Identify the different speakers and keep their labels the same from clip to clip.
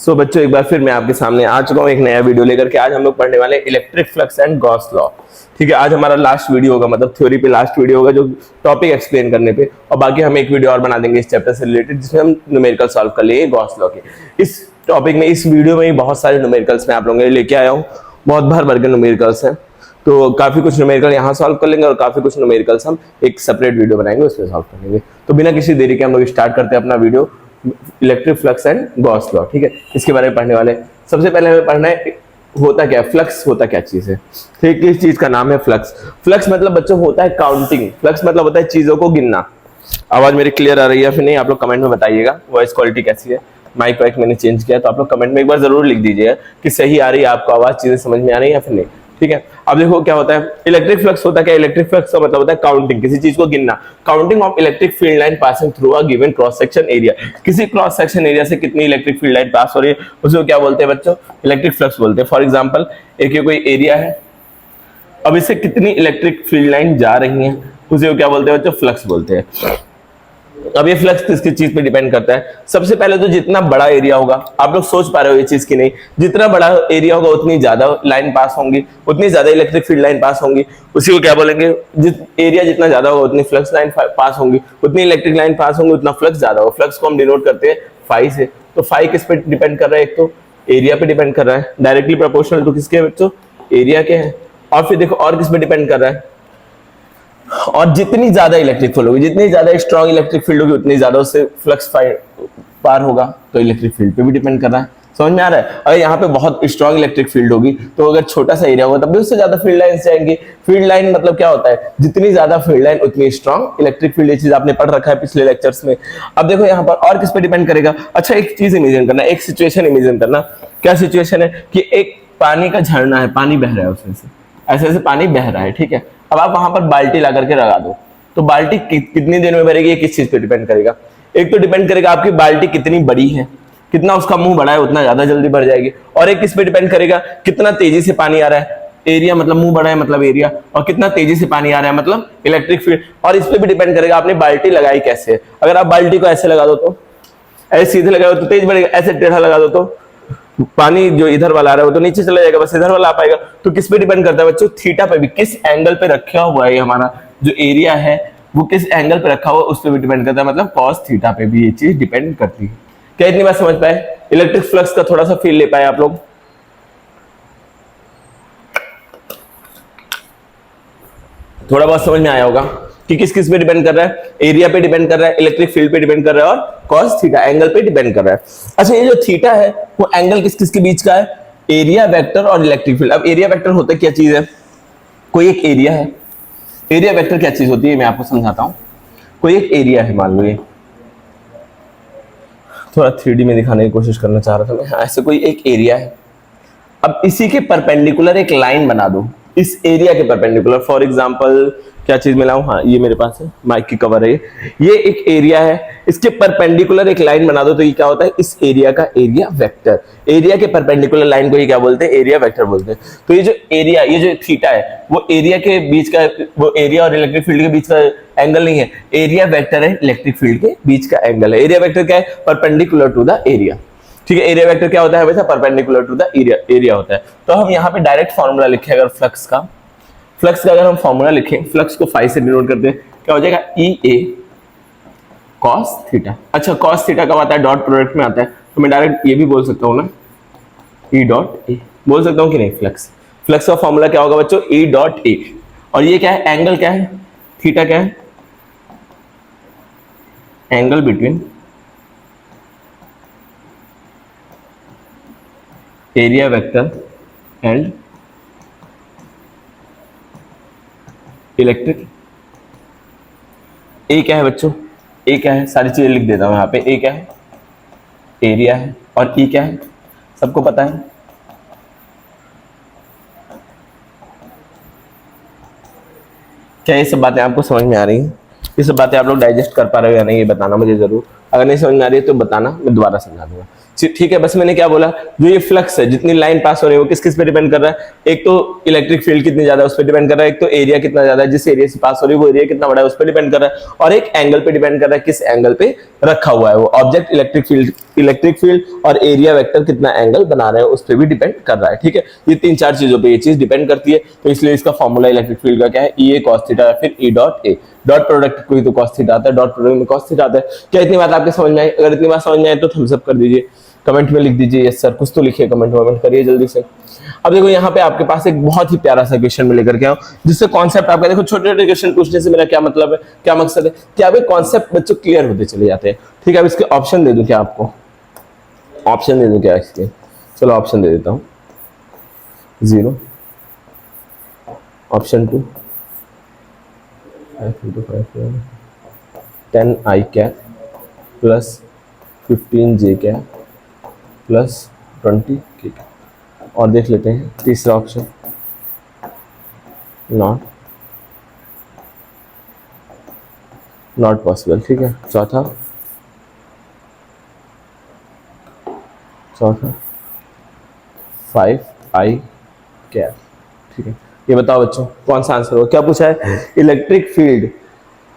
Speaker 1: सो बच्चों एक बार फिर मैं आपके सामने आ चुका हूँ एक नया वीडियो लेकर के। आज हम लोग पढ़ने वाले electric flux and Gauss law. ठीक है, आज हमारा लास्ट वीडियो होगा, मतलब थ्योरी पे लास्ट वीडियो होगा जो टॉपिक एक्सप्लेन करने पे, और बाकी हम एक वीडियो और बना देंगे इस चैप्टर से रिलेटेड जिसमें हम न्यूमेरिकल सॉल्व कर लेंगे गॉस लॉ के। इस टॉपिक में, इस वीडियो में ही बहुत सारे न्यूमेरिकल्स मैं आप लोगों के लिए लेके आया हूँ, बहुत भर भर के न्यूमेरिकल्स हैं। तो काफी कुछ न्यूमेरिकल यहाँ सॉल्व कर लेंगे और काफी कुछ न्यूमेरिकल्स हम एक सेपरेट वीडियो बनाएंगे उसमें सॉल्व कर लेंगे। तो बिना किसी देरी के हम लोग स्टार्ट करते हैं अपना video electric flux and Gauss law. ठीक है, इसके बारे में पढ़ने वाले। सबसे पहले हमें पढ़ना है होता क्या, फ्लक्स होता क्या चीज है। ठीक, किस चीज का नाम है फ्लक्स। फ्लक्स मतलब बच्चों होता है काउंटिंग। फ्लक्स मतलब होता है चीजों को गिनना। आवाज मेरी क्लियर आ रही है फिर नहीं, आप लोग कमेंट में बताइएगा वॉइस क्वालिटी कैसी है। माइक वाइक मैंने चेंज किया तो आप लोग कमेंट में एक बार जरूर लिख दीजिएगा कि सही आ रही है आपको आवाज, चीजें समझ में आ रही है या फिर नहीं। ठीक है, अब देखो क्या होता है इलेक्ट्रिक फ्लक्स होता है क्या। इलेक्ट्रिक फ्लक्स का मतलब होता है काउंटिंग, किसी चीज को गिनना। Counting of electric field line passing through a given cross section area. किसी क्रॉस सेक्शन एरिया से कितनी इलेक्ट्रिक फील्ड लाइन पास हो रही है उसको क्या बोलते हैं बच्चों, इलेक्ट्रिक फ्लक्स बोलते हैं। फॉर एग्जांपल एक ये कोई एरिया है, अब इससे कितनी इलेक्ट्रिक फील्ड लाइन जा रही है उसे क्या बोलते हैं बच्चों, फ्लक्स बोलते हैं। अब ये फ्लक्स किसकी चीज पे डिपेंड करता है। सबसे पहले तो जितना बड़ा एरिया होगा, आप लोग सोच पा रहे हो ये चीज की नहीं, जितना बड़ा एरिया होगा उतनी ज्यादा लाइन पास होंगी, उतनी ज्यादा इलेक्ट्रिक फील्ड लाइन पास होंगी। उसी को क्या बोलेंगे, एरिया जितना ज्यादा होगा उतनी फ्लक्स लाइन पास होंगी, उतनी इलेक्ट्रिक लाइन पास होंगी, उतना फ्लक्स ज्यादा होगा। फ्लक्स को हम डिनोट करते हैं फाई से। तो फाई किस पे डिपेंड कर रहा है, एक तो एरिया पे डिपेंड कर रहा है, डायरेक्टली प्रोपोर्शनल टू किसके बच्चों, एरिया के हैं। और फिर देखो और किस पे डिपेंड कर रहा है, और जितनी ज्यादा इलेक्ट्रिक फील्ड होगी, जितनी ज्यादा स्ट्रॉन्ग इलेक्ट्रिक फील्ड होगी उतनी ज्यादा उससे फ्लक्स पार होगा। तो इलेक्ट्रिक फील्ड पे भी डिपेंड कर रहा है, समझ में आ रहा है। अगर यहाँ पे बहुत स्ट्रॉन्ग इलेक्ट्रिक फील्ड होगी तो अगर छोटा सा एरिया होगा तब भी उससे ज्यादा फील्ड लाइन जाएंगी। फील्ड लाइन मतलब क्या होता है, जितनी ज्यादा फील्ड लाइन उतनी स्ट्रॉन्ग इलेक्ट्रिक फील्ड। ये चीज आपने पढ़ रखा है पिछले लेक्चर्स में। अब देखो यहाँ पर और किस पे डिपेंड करेगा। अच्छा एक चीज इमेजिन करना, एक सिचुएशन इमेजिन करना। क्या सिचुएशन है कि एक पानी का झरना है, पानी बह रहा है उसमें से, ऐसे ऐसे पानी बह रहा है। ठीक है, अब आप वहां पर बाल्टी ला करके लगा दो तो बाल्टी कितनी देर में भरेगी, ये किस चीज पे डिपेंड करेगा। एक तो डिपेंड करेगा आपकी बाल्टी कितनी बड़ी है, कितना उसका मुंह बड़ा है उतना ज्यादा जल्दी भर जाएगी। और एक किस पे डिपेंड करेगा, कितना तेजी से पानी आ रहा है। एरिया मतलब मुंह बड़ा है मतलब एरिया, और कितना तेजी से पानी आ रहा है मतलब इलेक्ट्रिक फील्ड। और इस पे भी डिपेंड करेगा आपने बाल्टी लगाई कैसे। अगर आप बाल्टी को ऐसे लगा दो तो ऐसे सीधे लगाओ तो तेज बढ़ेगा, ऐसे टेढ़ा लगा दो तो पानी जो इधर वाला आ रहा है वो तो नीचे चला जाएगा, बस इधर वाला आ पाएगा। तो किस पे डिपेंड करता है बच्चों, थीटा पे भी, किस एंगल पे रखा हुआ है हमारा जो एरिया है वो किस एंगल पे रखा हुआ उस पर भी डिपेंड करता है, मतलब कॉस थीटा पे भी ये चीज डिपेंड करती है। क्या इतनी बात समझ पाए, इलेक्ट्रिक फ्लक्स का थोड़ा सा फील ले पाए आप लोग। थोड़ा बहुत समझ में आया होगा कि किस किस पे डिपेंड कर रहा है, एरिया पे डिपेंड कर रहा है, इलेक्ट्रिक फील्ड पे डिपेंड कर रहा है और कॉस थीटा एंगल पे डिपेंड कर रहा है। अच्छा ये जो थीटा है वो एंगल किस किस के बीच का है, एरिया वेक्टर और इलेक्ट्रिक फील्ड। अब एरिया वेक्टर होता क्या चीज है, कोई एक एरिया है। एरिया वेक्टर क्या चीज होती है मैं आपको समझाता हूं। कोई एक एरिया है, मान लो ये थोड़ा 3D में दिखाने की कोशिश करना चाह रहा था मैं। ऐसे कोई एक एरिया है, अब इसी के परपेंडिकुलर एक लाइन बना दो, इस एरिया के परपेंडिकुलर। फॉर एग्जांपल क्या चीज में लाऊं, हाँ ये मेरे पास है, माइक की कवर है ये एक एरिया है, इसके परपेंडिकुलर एक लाइन बना दो तो ये क्या होता है, इस एरिया का एरिया वेक्टर। एरिया के परपेंडिकुलर लाइन को ये क्या बोलते हैं, एरिया वेक्टर बोलते हैं। तो ये जो एरिया, ये जो थीटा है वो एरिया के बीच का, वो एरिया और इलेक्ट्रिक फील्ड के बीच का एंगल नहीं है, एरिया वेक्टर है इलेक्ट्रिक फील्ड के बीच का एंगल है। एरिया वेक्टर क्या है, परपेंडिकुलर टू द एरिया। ठीक है, एरिया वेक्टर क्या होता है हमेशा, परपेंडिकुलर टू द एरिया होता है। तो हम यहाँ पे डायरेक्ट फॉर्मूला लिखे अगर फ्लक्स का अगर हम फॉर्मूला लिखें, फ्लक्स को फाई से डिनोट करते हैं, क्या हो जाएगा, ई ए कॉस थीटा। अच्छा कॉस थीटा कब आता है, डॉट प्रोडक्ट में आता है, तो मैं डायरेक्ट ये भी बोल सकता हूँ ना, ई डॉट ए बोल सकता हूँ कि नहीं। फ्लक्स का फॉर्मूला क्या होगा बच्चों, ई डॉट ए। और ये क्या है, एंगल क्या है, थीटा क्या है, angle between area vector and electric. A क्या है बच्चों, ए क्या है, सारी चीजें लिख देता हूं यहाँ पे। ए क्या है, एरिया है, और ई क्या है, सबको पता है। क्या ये सब बातें आपको समझ में आ रही हैं, ये सब बातें आप लोग डाइजेस्ट कर पा रहे हो या नहीं ये बताना मुझे जरूर। अगर नहीं समझ में आ रही है तो बताना, मैं दोबारा समझा दूंगा। ठीक है, बस मैंने क्या बोला, जो ये फ्लक्स है, जितनी लाइन पास हो रही है वो किस किस पे डिपेंड कर रहा है, एक तो इलेक्ट्रिक फील्ड कितनी ज्यादा है उस पर डिपेंड कर रहा है, एक तो एरिया कितना ज्यादा है जिस एरिया से पास हो रही है वो एरिया कितना बड़ा है उस पर डिपेंड कर रहा है, और एक एंगल पे डिपेंड कर रहा है किस एंगल पे रखा हुआ है वो ऑब्जेक्ट। इलेक्ट्रिक फील्ड और एरिया वेक्टर कितना एंगल बना रहे हैं उस पर भी डिपेंड कर रहा है। ठीक है, ये तीन चार चीजों पे ये चीज डिपेंड करती है, तो इसलिए इसका फॉर्मूला इलेक्ट्रिक फील्ड का क्या है, ई ए कॉस थीटा या फिर E dot A. Dot product कोई तो कॉस थीटा आता है, डॉट प्रोडक्ट में कॉस थीटा आता है। क्या इतनी बात आपके समझ में आई? अगर इतनी बात समझ में आए तो थम्स अप कर दीजिए, कमेंट में लिख दीजिए यस सर, कुछ तो लिखिए, कमेंट करिए जल्दी से। अब देखो यहाँ पे आपके पास एक बहुत ही प्यारा सा क्वेश्चन में लेकर के आओ, जिससे कॉन्सेप्ट आपका, देखो छोटे छोटे क्वेश्चन पूछने से मेरा क्या मतलब है, क्या मकसद है कि आपके कॉन्सेप्ट बच्चों क्लियर होते चले जाते हैं। ठीक है, अब इसके ऑप्शन दे दूं क्या आपको, ऑप्शन दे दूं क्या इसके, चलो ऑप्शन दे देता हूँ। 0, ऑप्शन 2 10 आई कैप प्लस 15 जे कैप प्लस 20 के कैप, और देख लेते हैं तीसरा ऑप्शन नॉट पॉसिबल। ठीक है, चौथा 5 आई कैप। ठीक है, ये बताओ बच्चों कौन सा आंसर होगा? क्या पूछा है? इलेक्ट्रिक फील्ड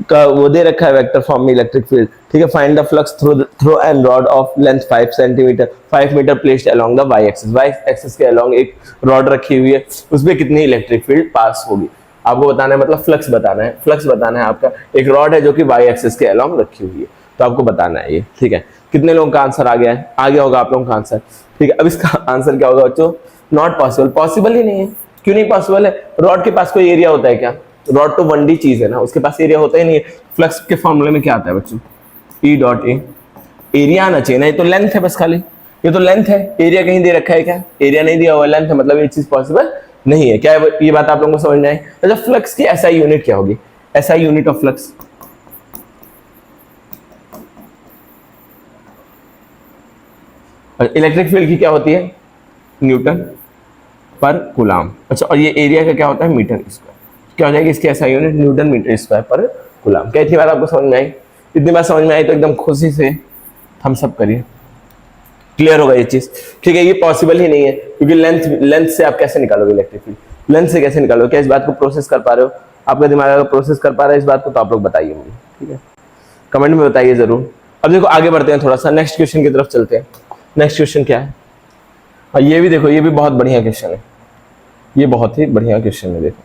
Speaker 1: का वो दे रखा है वेक्टर फॉर्म में इलेक्ट्रिक फील्ड। ठीक है, find the flux through an rod of length 5 centimetre 5 metre placed along the Y axis. Y axis के अलोंग एक रॉड रखी हुई है, उसमें कितनी इलेक्ट्रिक फील्ड पास होगी आपको बताना है, मतलब फ्लक्स बताना है। फ्लक्स बताना है आपका, एक रॉड है जो कि वाई एक्सिस के अलोंग रखी हुई है, तो आपको बताना है ये। ठीक है, कितने लोगों का आंसर आ गया है? आ गया होगा आप लोगों का आंसर। ठीक है, अब इसका आंसर क्या होगा बच्चों? Not possible. पॉसिबल ही नहीं है। क्यों नहीं पॉसिबल है? रॉड के पास कोई एरिया होता है क्या? रॉड तो 1D चीज है ना, उसके पास एरिया होता ही नहीं है। फ्लक्स के फॉर्मूले में क्या आता है बच्चों? E dot A. एरिया आना चाहिए ना, ये तो लेंथ है बस खाली, ये तो लेंथ है। एरिया कहीं दे रखा है क्या? एरिया नहीं दिया हुआ, लेंथ है, मतलब ये चीज पॉसिबल नहीं है। क्या ये बात आप लोगों को समझ में आई? अच्छा, फ्लक्स की एसआई यूनिट क्या होगी? SI unit of flux electric field की क्या होती है? न्यूटन पर कूलाम। अच्छा, और ये एरिया का क्या होता है? Metre square. क्या हो जाएगी इसकी SI unit? Newton metre square per coulomb. क्या इतनी बात आपको समझ में आई? इतनी बात समझ में आई तो एकदम खुशी से थम्स अप करिए, क्लियर होगा ये चीज। ठीक है, ये पॉसिबल ही नहीं है, क्योंकि लेंथ से आप कैसे निकालोगे इलेक्ट्रिक फील्ड? लेंथ से कैसे निकालोगे? क्या इस बात को प्रोसेस कर पा रहे हो? आपका दिमाग अगर प्रोसेस कर पा रहा है इस बात को तो आप लोग बताइए मुझे। ठीक है, कमेंट में बताइए जरूर। अब देखो आगे बढ़ते हैं, थोड़ा सा नेक्स्ट क्वेश्चन की तरफ चलते हैं। नेक्स्ट क्वेश्चन क्या है? और ये भी देखो, ये भी बहुत बढ़िया क्वेश्चन है, ये बहुत ही बढ़िया क्वेश्चन है। देखो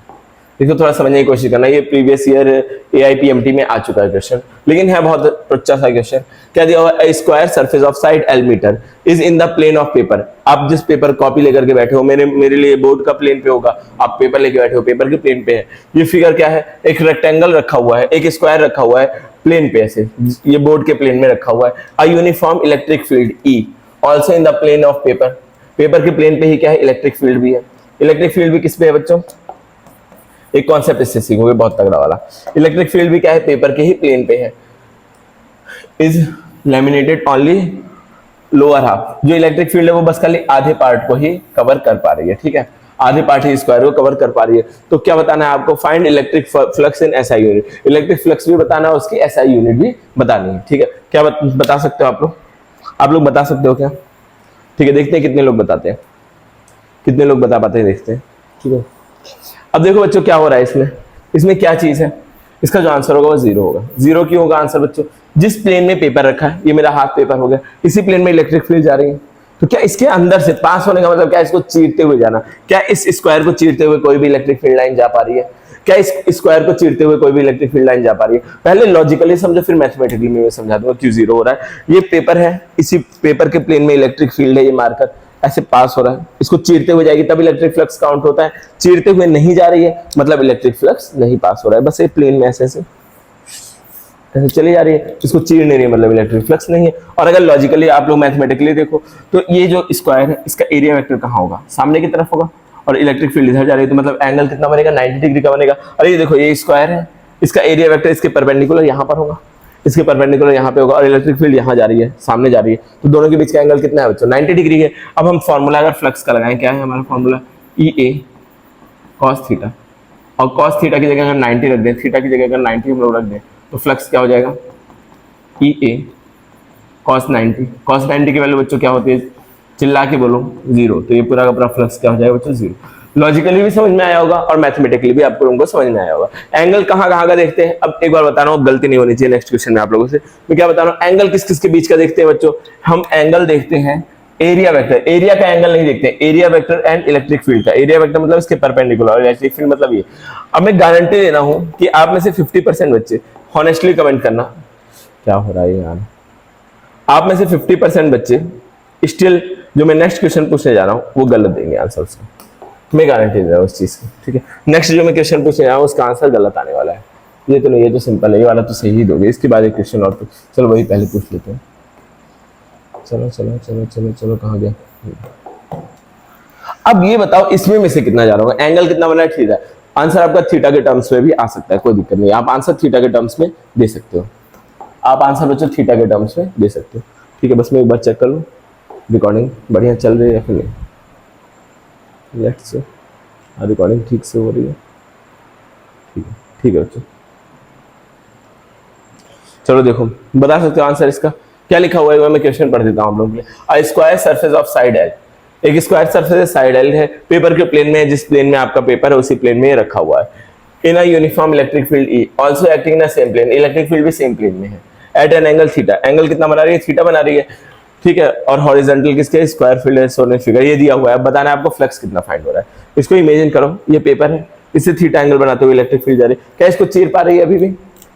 Speaker 1: इसको थोड़ा समझने की कोशिश करना। ये प्रीवियस ईयर AIPMT में आ चुका है क्वेश्चन, लेकिन है बहुत अच्छा सा क्वेश्चन। क्या दिया हुआ? A square surface of side L metre is in the plane of paper. आप जिस पेपर कॉपी लेकर के बैठे हो, मेरे लिए बोर्ड का प्लेन पे होगा, आप पेपर लेके बैठे हो, पेपर के प्लेन पे है। ये फिगर क्या है? एक रेक्टेंगल रखा हुआ है, एक स्क्वायर रखा हुआ है प्लेन पे, ऐसे ये बोर्ड के प्लेन में रखा हुआ है। A uniform electric field E also in the plane of paper. Paper के प्लेन पे ही क्या है? इलेक्ट्रिक फील्ड भी है। इलेक्ट्रिक फील्ड भी किस पे है बच्चों? एक कॉन्सेप्ट इससे सीखोगे बहुत तगड़ा वाला। इलेक्ट्रिक फील्ड भी क्या है? पेपर के ही प्लेन पे है। Is laminated only lower half. जो इलेक्ट्रिक फील्ड है वो बस खाली आधे पार्ट को ही कवर कर पा रही है। ठीक है, आधे पार्ट ही स्क्वायर को कवर कर पा रही है। तो क्या बताना है आपको? Find electric flux in SI unit. Electric flux भी बताना है, उसकी एसआई यूनिट भी बतानी है। ठीक है, क्या बता सकते हो आप लोग? आप लोग बता सकते हो क्या? ठीक है, देखते हैं कितने लोग बताते हैं, कितने लोग बता पाते हैं, देखते हैं। ठीक है, अब देखो बच्चों क्या हो रहा है इसमें क्या चीज है? इसका जो आंसर होगा वो 0 होगा। 0 क्यों होगा आंसर बच्चों? जिस प्लेन में पेपर रखा है, ये मेरा हाथ पेपर हो गया, इसी प्लेन में इलेक्ट्रिक फील्ड जा रही है। तो क्या इसके अंदर से पास होने का मतलब क्या? इसको चीरते हुए जाना। क्या इस स्क्वायर को चीरते हुए कोई भी इलेक्ट्रिक फील्ड लाइन जा पा रही है? क्या इस स्क्वायर को चीरते हुए कोई भी इलेक्ट्रिक फील्ड लाइन जा पा रही है? पहले लॉजिकली समझो, फिर मैथमेटिकली मैं समझा दूंगा क्यों 0 हो रहा है। ये पेपर है, इसी पेपर के प्लेन में इलेक्ट्रिक फील्ड है, ये मार्कर ऐसे पास हो रहा है, इसको चीरते हुए जाएगी तब इलेक्ट्रिक फ्लक्स काउंट होता है। चीरते हुए नहीं जा रही है मतलब इलेक्ट्रिक फ्लक्स नहीं पास हो रहा है, बस ये प्लेन में ऐसे ऐसे चली जा रही है, इसको चीर नहीं रही है मतलब इलेक्ट्रिक फ्लक्स नहीं है। और अगर लॉजिकली आप लोग मैथमेटिकली देखो तो ये जो स्क्वायर है इसका एरिया वेक्टर कहाँ होगा? सामने की तरफ होगा, और इलेक्ट्रिक फील्ड इधर जा रही है, तो मतलब एंगल कितना बनेगा? 90 डिग्री का बनेगा। और ये देखो ये स्क्वायर है, इसका एरिया वेक्टर इसके परपेंडिकुलर यहाँ पर होगा, इसके परपेंडिकुलर यहाँ पे होगा, और इलेक्ट्रिक फील्ड यहाँ जा रही है, सामने जा रही है, तो दोनों के बीच का एंगल कितना है बच्चों? 90 डिग्री है। अब हम फॉर्मूला अगर फ्लक्स का लगाएं, क्या है हमारा फॉर्मूला? EA cos थीटा, और cos थीटा की जगह अगर 90 रख दें, थीटा की जगह अगर 90 हम लोग रख दें, तो फ्लक्स क्या हो जाएगा? EA cos 90 की वैल्यू बच्चों क्या होती है, चिल्ला के बोलो 0। तो ये पूरा का पूरा फ्लक्स क्या हो जाएगा बच्चों 0। लॉजिकली भी समझ में आया होगा और मैथमेटिकली भी आपको लोगों को समझ में आया होगा। एंगल कहाँ कहाँ का देखते हैं, अब एक बार बता रहा हूँ, गलती नहीं होनी चाहिए नेक्स्ट क्वेश्चन में आप लोगों से। मैं क्या बता रहा हूँ, एंगल किस किस के बीच का देखते हैं बच्चों, हम एंगल देखते हैं एरिया वेक्टर, एरिया का एंगल नहीं देखते, area vector and electric field का। एरिया वेक्टर मतलब इसके परपेंडिकुलर और इलेक्ट्रिक फील्ड मतलब ये। अब मैं गारंटी दे रहा हूं कि आप में से 50% बच्चे हॉनेस्टली कमेंट करना, क्या हो रहा है यार, आप में से 50% बच्चे स्टिल जो मैं नेक्स्ट क्वेश्चन पूछने जा रहा हूं वो गलत देंगे आंसर उसका, मैं गारंटी दे रहा हूं उस चीज की, ठीक है। नेक्स्ट जो मैं क्वेश्चन पूछने जा रहा हूं उसका आंसर गलत आने वाला है। ये तो नहीं, ये तो सिंपल है, ये वाला तो सही ही दोगे। इसके बाद एक क्वेश्चन और, चलो वही पहले पूछ लेते हैं। चलो चलो चलो चलो चलो, कहाँ गया। अब ये बताओ इसमें में से कितना जा रहा होगा, एंगल कितना बना है थीटा। आंसर आपका थीटा के टर्म्स में भी आ सकता है, कोई दिक्कत नहीं, आप आंसर थीटा के टर्म्स में दे सकते हो, आप आंसर बच्चों थीटा के टर्म्स में दे सकते हो, ठीक है। बस मैं एक बार चेक कर लूँ रिकॉर्डिंग बढ़िया चल रही है या फिर नहीं। लेट्स से रिकॉर्डिंग ठीक से हो रही है, ठीक है बच्चों। चलो देखो बता सकते हो आंसर इसका क्या लिखा हुआ है, मैं क्वेश्चन पढ़ देता हूं आप लोगों के लिए। A square surface of side L, एक स्क्वायर सरफेस साइड एल है, पेपर के प्लेन में, जिस प्लेन में आपका पेपर है उसी प्लेन में रखा हुआ है। In a uniform electric field E also acting in a same plane, electric field भी सेम प्लेन में है। At an angle theta, angle कितना बना रही है, थीटा बना रही है, ठीक है। और हॉरिजॉन्टल किसके, स्क्वायर फील्ड है, सोने फिगर ये दिया हुआ है। बताना है आपको फ्लक्स कितना फाइंड हो रहा है। इसको इमेजिन करो, ये पेपर है, इससे थीटा एंगल बनाते हुए इलेक्ट्रिक फील्ड जा रही है। क्या इसको चीर पा रही है अभी भी,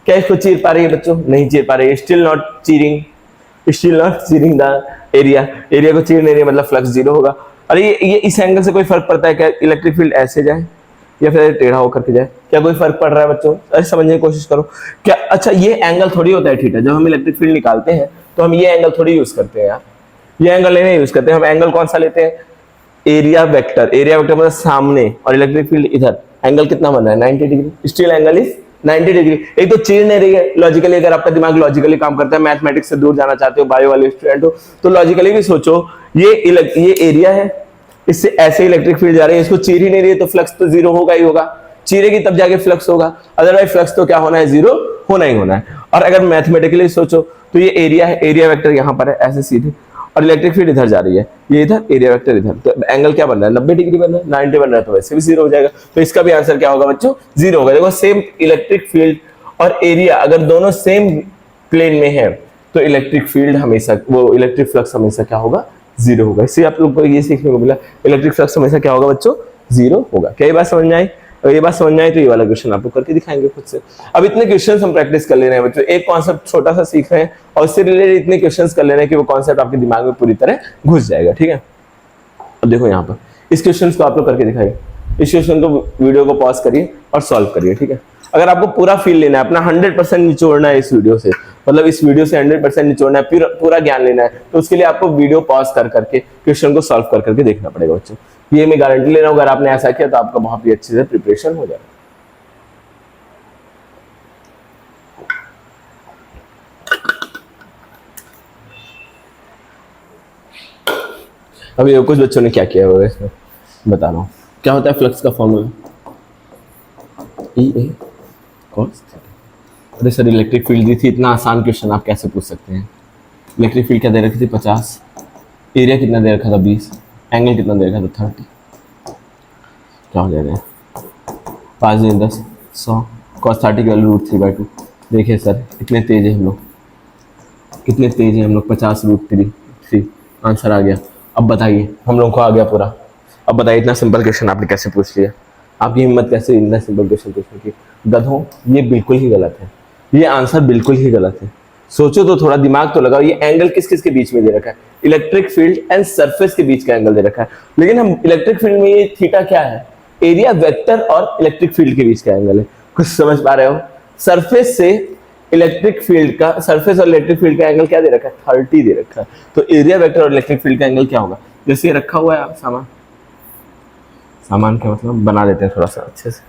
Speaker 1: क्या इसको चीर पा रही है बच्चों, नहीं चीर पा रही है, स्टिल नॉट चीरिंग द एरिया, एरिया को चीर नहीं रही, मतलब फ्लक्स 0 होगा। अरे ये इस एंगल से कोई फर्क पड़ता है क्या, इलेक्ट्रिक फील्ड ऐसे जाए या फिर टेढ़ा होकर के जाए, क्या कोई फर्क पड़ रहा है बच्चों, अरे समझने की कोशिश करो क्या। अच्छा ये एंगल थोड़ी होता है थीटा, जब हम इलेक्ट्रिक फील्ड निकालते हैं तो हम ये एंगल थोड़ी यूज करते हैं यार, ये एंगल नहीं यूज करते, हम एंगल कौन सा लेते हैं, एरिया वेक्टर। एरिया वेक्टर मतलब सामने, और इलेक्ट्रिक फील्ड इधर, एंगल कितना बन रहा है 90 degree, still angle is 90 degree. एक तो चीर नहीं रही है लॉजिकली, अगर आपका दिमाग लॉजिकली काम करता है, मैथमेटिक्स से दूर जाना चाहते हो, बायो वाले स्टूडेंट हो, तो लॉजिकली भी सोचो, ये एरिया है, इससे ऐसे इलेक्ट्रिक फील्ड जा रही है, इसको चीर ही नहीं रही है तो फ्लक्स तो 0 होगा ही होगा, चीरेगी तब जाके फ्लक्स होगा, अदरवाइज फ्लक्स तो क्या होना है, 0 होना ही होना है। और अगर मैथमेटिकली सोचो तो ये एरिया है, एरिया वेक्टर यहाँ पर है ऐसे सीधे, और इलेक्ट्रिक फील्ड इधर जा रही है, ये इधर, एरिया वेक्टर इधर, तो एंगल क्या बन रहा है 90 डिग्री बन रहा है, 90 बन रहा है तो वैसे भी 0 हो जाएगा। तो इसका भी आंसर क्या होगा बच्चों, 0 होगा। देखो सेम इलेक्ट्रिक फील्ड और एरिया अगर दोनों सेम प्लेन में है तो इलेक्ट्रिक फील्ड हमेशा, वो इलेक्ट्रिक फ्लक्स हमेशा क्या होगा, 0 होगा। इसलिए आप लोग को ये सीखने को मिला, इलेक्ट्रिक फ्लक्स हमेशा क्या होगा बच्चों, 0 होगा। क्या ये बात समझ में आई, अगर ये बात समझ में आई तो ये वाला क्वेश्चन आप लोग करके दिखाएंगे खुद से। अब इतने क्वेश्चंस हम प्रैक्टिस कर ले रहे हैं बच्चों, एक कॉन्सेप्ट छोटा सा सीख रहे हैं और इससे रिलेटेड इतने क्वेश्चंस कर ले रहे हैं कि वो कॉन्सेप्ट आपके दिमाग में पूरी तरह घुस जाएगा, ठीक है। अब देखो यहाँ पर इस क्वेश्चन को आप लोग करके दिखाइए, इस क्वेश्चन को वीडियो को पॉज करिए और सॉल्व करिए, ठीक है। अगर आपको पूरा फील लेना है, अपना 100% निचोड़ना है इस वीडियो से, मतलब इस वीडियो से 100% निचोड़ना है, पूरा ज्ञान लेना है, तो उसके लिए आपको वीडियो पॉज कर करके क्वेश्चन को सॉल्व कर करके देखना पड़ेगा बच्चों। ये मैं गारंटी ले रहा हूँ, अगर आपने ऐसा किया तो आपका बहुत ही अच्छे से प्रिपरेशन हो जाएगा। अभी कुछ बच्चों ने क्या किया हुआ है इसमें बता रहा हूँ। क्या होता है फ्लक्स का formula, E A cos theta. अरे सर इलेक्ट्रिक फील्ड दी थी, इतना आसान क्वेश्चन आप कैसे पूछ सकते हैं। इलेक्ट्रिक फील्ड क्या दे रखी थी 50, एरिया कितना दे रखा था 20, एंगल कितना दे रखा था 30, क्या हो जाएगा 5 दिन 10 100, कॉस 30 की वैल्यू √3/2। देखिए सर इतने तेज है हम लोग, कितने तेज है हम लोग, 50 √3 आंसर आ गया। अब बताइए हम लोग को आ गया पूरा। अब बताइए इतना सिंपल क्वेश्चन आपने कैसे पूछ लिया, आपकी हिम्मत कैसे इतना सिंपल क्वेश्चन पूछने की। गधों ये बिल्कुल ही गलत है, ये आंसर बिल्कुल ही गलत है। सोचो तो थोड़ा दिमाग तो लगाओ, ये एंगल किस किस के बीच में दे रखा है, इलेक्ट्रिक फील्ड एंड सरफेस के बीच का एंगल दे रखा है। लेकिन हम इलेक्ट्रिक फील्ड में ये थीटा क्या है, एरिया वेक्टर और इलेक्ट्रिक फील्ड के बीच का एंगल है। कुछ समझ पा रहे हो, सरफेस से इलेक्ट्रिक फील्ड का, सरफेस और इलेक्ट्रिक फील्ड का एंगल क्या दे रखा है 30 दे रखा है। तो एरिया वेक्टर और इलेक्ट्रिक फील्ड का एंगल क्या होगा, जैसे ये रखा हुआ है सामान का मतलब बना देते हैं थोड़ा सा अच्छे से,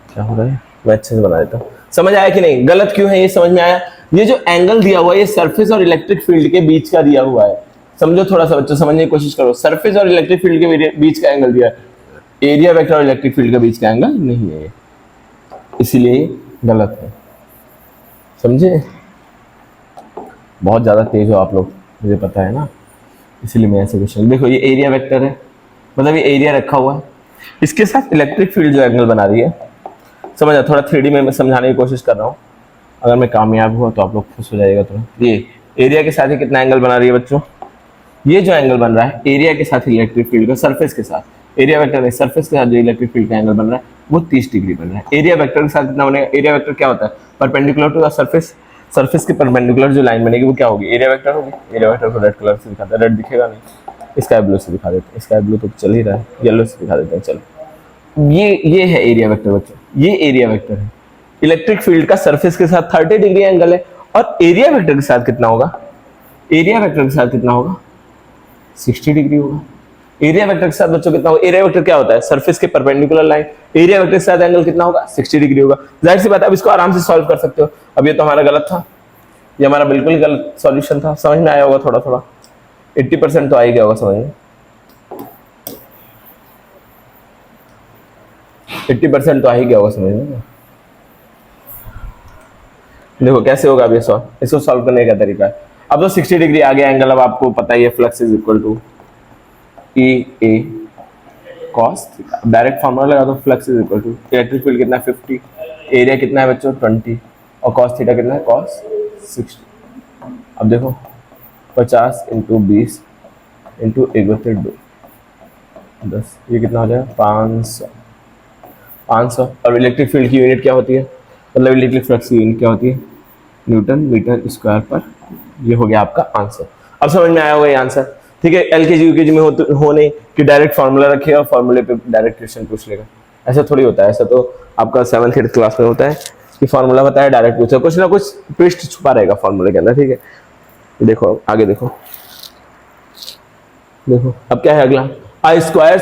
Speaker 1: क्या हो रहा है मैं अच्छे से बना देता हूँ। समझ आया कि नहीं, गलत क्यों है ये समझ में आया। ये जो एंगल दिया हुआ है ये सरफेस और इलेक्ट्रिक फील्ड के बीच का दिया हुआ है, समझो थोड़ा सा बच्चों, समझने की कोशिश करो। सरफेस और इलेक्ट्रिक फील्ड के बीच का एंगल दिया है, एरिया वेक्टर और इलेक्ट्रिक फील्ड के बीच का एंगल नहीं है, इसीलिए गलत है, समझे। बहुत ज़्यादा तेज हो आप लोग, मुझे पता है ना, इसीलिए मैं ऐसे क्वेश्चन। देखो ये एरिया वेक्टर है, मतलब ये एरिया रखा हुआ है, इसके साथ इलेक्ट्रिक फील्ड जो एंगल बना रही है, समझा, थोड़ा 3D में मैं समझाने की कोशिश कर रहा हूँ, अगर मैं कामयाब हुआ तो आप लोग खुश हो जाएगा। तो ये एरिया के साथ ही कितना एंगल बना रही है बच्चों, ये जो एंगल बन रहा है एरिया के साथ इलेक्ट्रिक फील्ड का, सरफेस के साथ, एरिया वेक्टर है, सरफेस के साथ जो इलेक्ट्रिक फील्ड का एंगल बन रहा है वो 30 डिग्री बन रहा है। एरिया वेक्टर के साथ कितना बनेगा, एरिया वेक्टर क्या होता है, perpendicular to the surface, surface के परपेंडिकुलर जो लाइन बनेगी वो क्या होगी, एरिया वेक्टर होगी। एरिया वेक्टर को रेड कलर से दिखाते हैं, रेड दिखेगा नहीं, स्काई ब्लू से दिखा देते हैं, स्काई ब्लू तो चल ही रहा है, येलो से दिखा देते हैं। चलो ये है एरिया वेक्टर बच्चों, ये एरिया वेक्टर है, इलेक्ट्रिक फील्ड का सरफेस के साथ 30 डिग्री एंगल है, और एरिया वेक्टर के साथ कितना होगा, एरिया वेक्टर के साथ कितना होगा, 60 डिग्री होगा। एरिया वेक्टर के साथ बच्चों कितना होगा, एरिया वेक्टर क्या होता है, सरफेस के परपेंडिकुलर लाइन, एरिया वेक्टर के साथ एंगल कितना होगा, 60 डिग्री होगा। जाहिर सी बात है, अब इसको आराम से सॉल्व कर सकते हो। अब ये तो हमारा गलत था, ये हमारा बिल्कुल गलत सॉल्यूशन था, समझ में आया होगा थोड़ा थोड़ा, 80% तो आ ही गया होगा समझ में, 80% तो आ ही गया होगा समझ में। देखो कैसे होगा अब ये सॉल्व, इसको सॉल्व करने का तरीका है। अब तो 60 डिग्री आ गया एंगल, अब आपको पता ही है flux is equal to E A cos theta. Direct formula लगा दो, flux is equal to electric field कितना है 50, एरिया कितना है बच्चों 20, और कॉस थीटा कितना है कॉस 60। अब देखो 50 इंटू 20 इंटू 1/2 10, ये कितना हो जाएगा 500। और इलेक्ट्रिक फील्ड की यूनिट क्या होती है, मतलब इलेक्ट्रिक फ्लक्स की यूनिट क्या होती है, न्यूटन मीटर स्क्वायर पर। ये हो गया आपका आंसर। अब समझ में आया होगा ये आंसर, ठीक है। एलकेजी यूकेजी में हो नहीं कि डायरेक्ट फार्मूला रखेगा और फार्मूले पे डायरेक्ट क्वेश्चन पूछ लेगा, ऐसा थोड़ी होता है। ऐसा तो आपका 7th 8th क्लास में होता है कि फार्मूला बताया डायरेक्ट पूछा, कुछ ना कुछ ट्विस्ट छुपा रहेगा फार्मूले के अंदर, ठीक है। देखो आगे देखो, देखो अब क्या है अगला, a square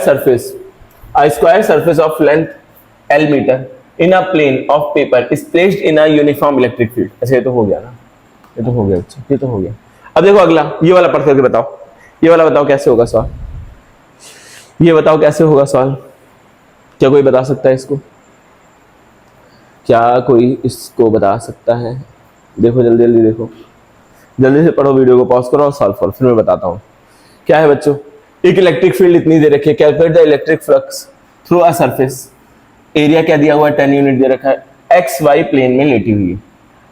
Speaker 1: surface of length L metre in a plane of paper is placed in a uniform electric field। अच्छा ये तो हो गया ना, ये तो हो गया बच्चों, ये तो हो गया। अब देखो अगला, ये वाला पढ़ करके बताओ, ये वाला बताओ कैसे होगा सवाल, ये बताओ कैसे होगा सवाल, क्या कोई बता सकता है इसको, क्या कोई इसको बता सकता है? देखो जल्दी जल्दी देखो, जल्दी से पढ़ो, वीडियो को पॉज करो और सॉल्व करो, फिर मैं बताता हूँ क्या है बच्चों। एक इलेक्ट्रिक फील्ड इतनी दे रखी है, calculate the electric flux through a surface, area क्या दिया हुआ है 10 यूनिट दे रखा है, एक्स वाई प्लेन में लेटी हुई है।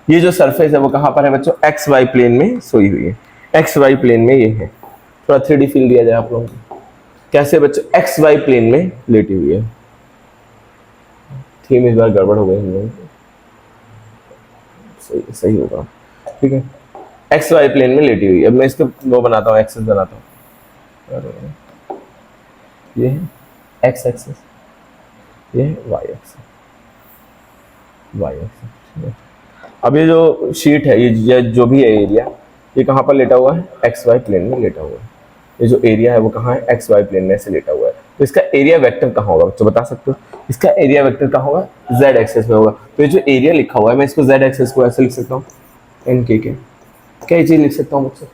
Speaker 1: ये जो सरफेस है वो कहां पर है बच्चों, एक्स वाई प्लेन में सोई हुई है, एक्स वाई प्लेन में ये है। थोड़ा 3D फील दिया जाए आप लोगों को, कैसे बच्चों, एक्स वाई प्लेन में लेटी हुई है। थीम इस बार गड़बड़ हो गई हम लोगों की, सही सही होगा, ठीक है। एक्स वाई प्लेन में लेटी हुई है। अब मैं इसको वो बनाता हूँ, एक्सेस बनाता हूँ, ये है एक्स एक्सेस, ये है वाई एक्सेस, वाई एक्सेस। अब ये जो शीट है, ये जो भी है एरिया, ये कहाँ पर लेटा हुआ है, एक्स वाई प्लेन में लेटा हुआ है। ये जो एरिया है वो कहाँ है, एक्स वाई प्लेन में से लेटा हुआ है। तो इसका एरिया वेक्टर कहाँ होगा बच्चों, बता सकते हो? इसका एरिया वेक्टर कहाँ होगा, जेड एक्सेस में होगा। तो ये जो एरिया लिखा हुआ है, मैं इसको जेड एक्सेस को ऐसे लिख सकता हूँ, एन के, क्या ये चीज लिख सकता हूँ मुझसे,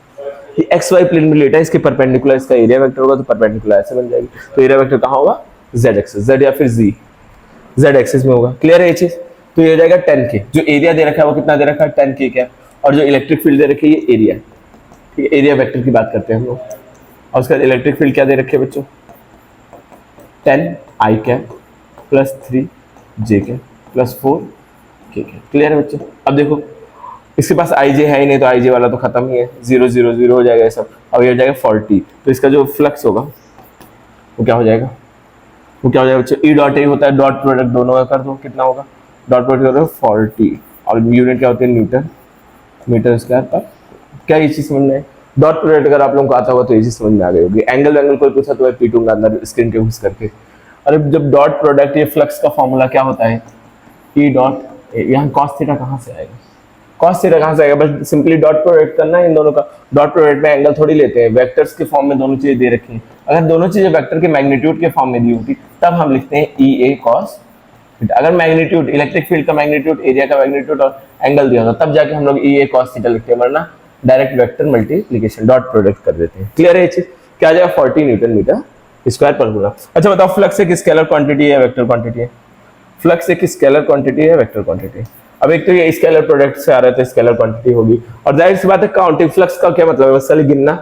Speaker 1: ये एक्स वाई प्लेन में लेटा है, इसके परपेंडिकुलर इसका एरिया वेक्टर होगा, तो परपेंडिकुलर ऐसे बन जाएगी। तो एरिया वेक्टर कहाँ होगा, जेड एक्सेस, जेड या फिर जी, जेड एक्सेस में होगा। क्लियर है ये चीज? तो ये हो जाएगा 10K। जो एरिया दे रखा है वो कितना दे रखा है, 10K क्या, और जो इलेक्ट्रिक फील्ड दे रखी है ये एरिया, ठीक है। एरिया वेक्टर की बात करते हैं हम लोग, और उसका इलेक्ट्रिक फील्ड क्या दे रखे है बच्चों, 10I cap plus 3J cap plus 4K cap. Clear है बच्चों? अब देखो इसके पास IJ है ही नहीं, तो IJ वाला तो खत्म ही है, 0 0 0 हो जाएगा ये सब। अब ये हो जाएगा 40, तो इसका जो फ्लक्स होगा वो क्या हो जाएगा, वो क्या हो जाएगा बच्चों, ई डॉट ए होता है, डॉट प्रोडक्ट दोनों का कर दो, कितना होगा, डॉट प्रोडक्ट कर दो 40, और यूनिट क्या होती है न्यूटन मीटर स्क्वायर पर। क्या ये चीज समझ में, डॉट प्रोडक्ट अगर आप लोगों को आता होगा तो ये चीज समझ में आ गई होगी। एंगल वेंगल कोई पूछा तो मैं पीटूंगा अंदर स्क्रीन के घुस करके। अरे जब डॉट प्रोडक्ट, ये फ्लक्स का फॉर्मूला क्या होता है, ई डॉट, यहाँ कॉस थीटा कहाँ से आएगा, कॉस थीटा कहाँ से आएगा, बस सिंपली डॉट प्रोडक्ट करना है इन दोनों का। डॉट प्रोडक्ट में एंगल थोड़ी लेते हैं, वेक्टर्स के फॉर्म में दोनों चीजें दे रखी हैं। अगर दोनों चीजें वेक्टर के मैग्नीट्यूड के फॉर्म में दी होती तब हम लिखते हैं ई ए कॉस थीटा। अगर मैग्नीट्यूड, इलेक्ट्रिक फील्ड का मैग्नीट्यूड, एरिया का मैग्नीट्यूड और एंगल दिया होता तब जाके हम लोग ई ए कॉस थीटा लिखते हैं, वरना direct vector multiplication dot product कर देते हैं। क्लियर है ये चीज? क्या आ जाएगा 40 न्यूटन मीटर स्क्वायर पर होगा। अच्छा बताओ, फ्लक्स एक स्केलर क्वांटिटी है वेक्टर क्वांटिटी है? फ्लक्स एक स्केलर क्वांटिटी है वेक्टर क्वांटिटी है? अब एक तो ये स्केलर प्रोडक्ट से आ रहा है तो स्केलर क्वांटिटी होगी, और जाहिर सी बात है काउंटिंग फ्लक्स का क्या मतलब है, बस खाली गिनना।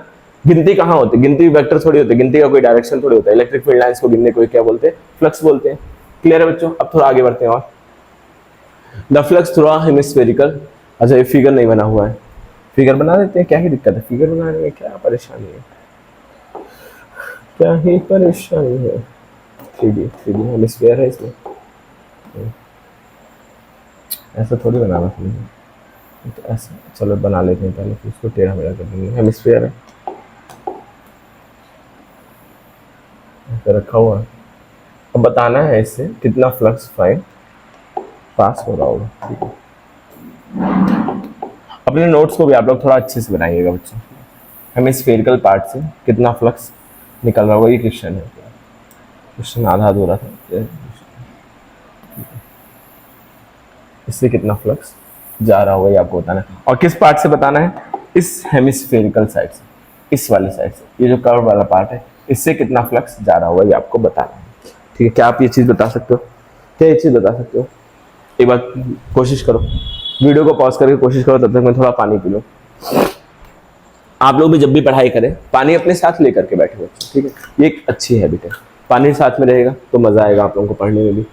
Speaker 1: गिनती कहाँ होती है, गिनती वेक्टर थोड़ी होती है, गिनती का कोई डायरेक्शन थोड़ी होता है। इलेक्ट्रिक फील्ड लाइंस को गिनने को क्या बोलते हैं, फ्लक्स बोलते हैं। क्लियर है बच्चों? अब थोड़ा आगे बढ़ते हैं और the flux through a hemispherical, अच्छा ये फिगर नहीं बना हुआ है, फिगर बना देते हैं, क्या ही दिक्कत है, फिगर बनाने में क्या परेशानी है, क्या ही परेशानी है। 3D हेमिस्फीयर है इसमें, ऐसा थोड़ी बनाना चाहिए, तो ऐसा चलो बना लेते हैं पहले, फिर इसको टेढ़ा मेढ़ा कर देंगे। हेमिस्फीयर है ऐसा रखा हुआ है, अब बताना है इससे कितना फ्लक्स फाइन पास हो रहा होगा। ठीक है, अपने नोट्स को भी आप लोग थोड़ा अच्छे से बनाइएगा बच्चों। हेमिस्फेरिकल पार्ट से कितना फ्लक्स निकल रहा होगा, ये क्वेश्चन है, क्वेश्चन आधा अधूरा था। इससे कितना फ्लक्स जा रहा होगा ये आपको बताना है, और किस पार्ट से बताना है, इस हेमिस्फेरिकल साइड से, इस वाले साइड से, ये जो कर्व वाला पार्ट है इससे कितना फ्लक्स जा रहा होगा ये आपको बताना है। ठीक है, क्या आप ये चीज बता सकते हो, क्या ये चीज बता सकते हो? एक बार कोशिश करो, वीडियो को पॉज करके कोशिश करो, तब तक मैं थोड़ा पानी पी लूं। आप लोग भी जब भी पढ़ाई करें पानी अपने साथ लेकर के बैठे बच्चों, ठीक है, ये एक अच्छी हैबिट है, पानी साथ में रहेगा तो मजा आएगा आप लोगों को पढ़ने में भी।